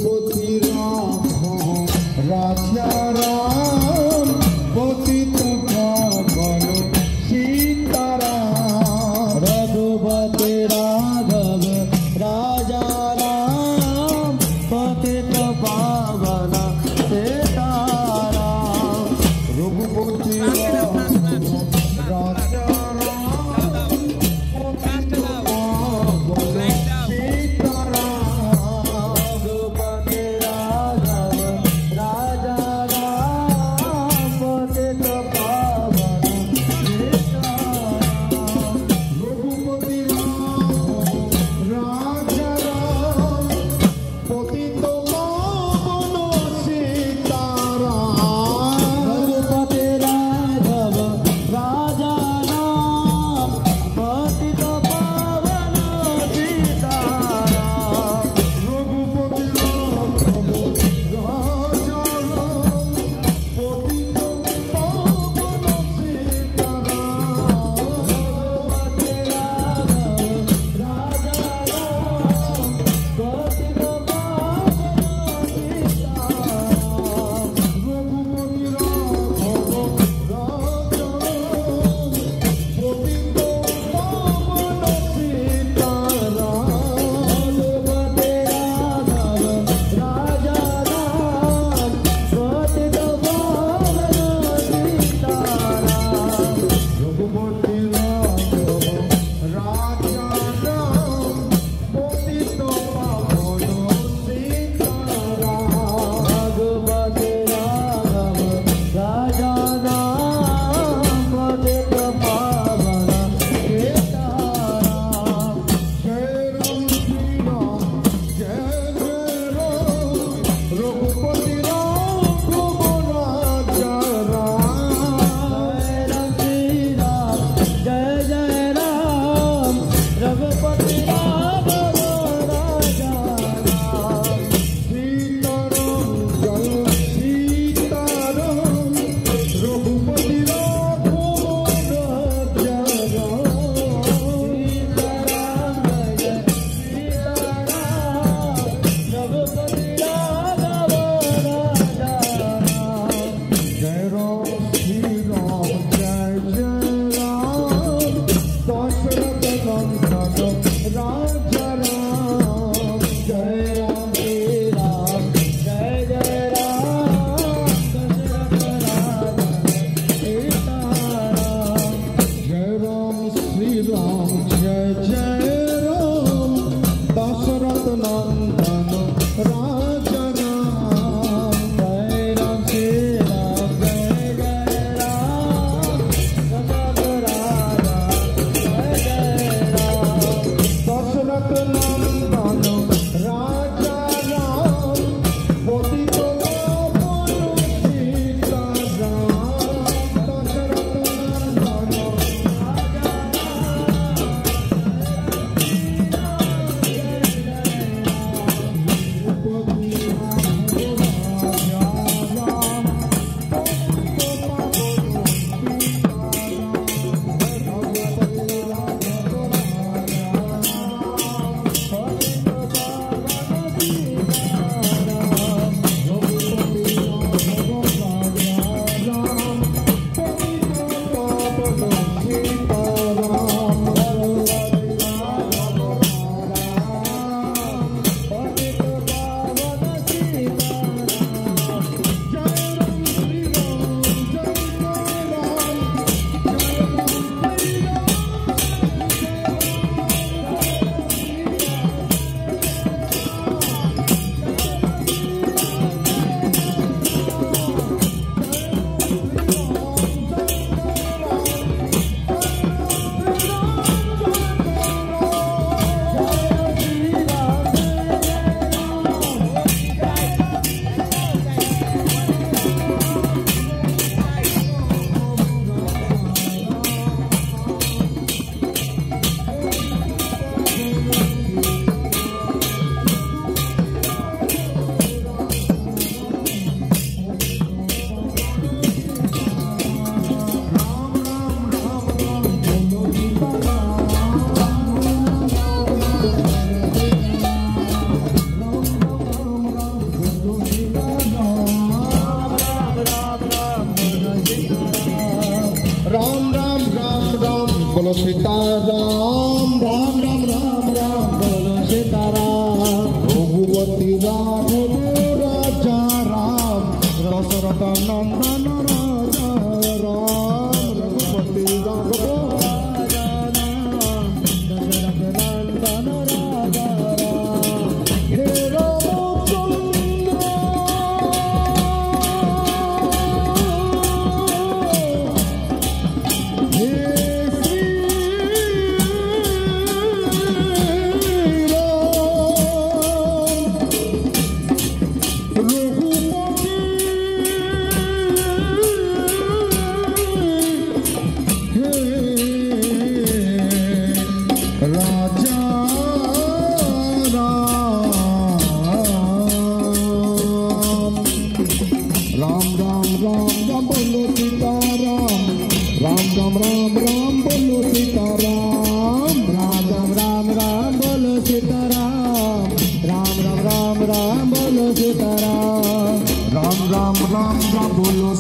रघुपति राम राजा राम पतित पावन सीताराम। रघुपति राघव राजा राम पतित पावन सीताराम। रघुपति राम राजा बोलो सीताराम राम राम राम राम बोलो सीताराम रघुपति राघव राजा राम दशरथ नंदन राजा राम रघुपति राघव राजा राम दशरथ नंदन राजा राम हे रामचंद्र हे श्री राजा राम राम राम राम बोलो सीताराम राम राम राम राम बोलो सीताराम राम राम राम राम बोलो सीताराम राम राम राम राम बोलो सीताराम राम राम राम राम बोलो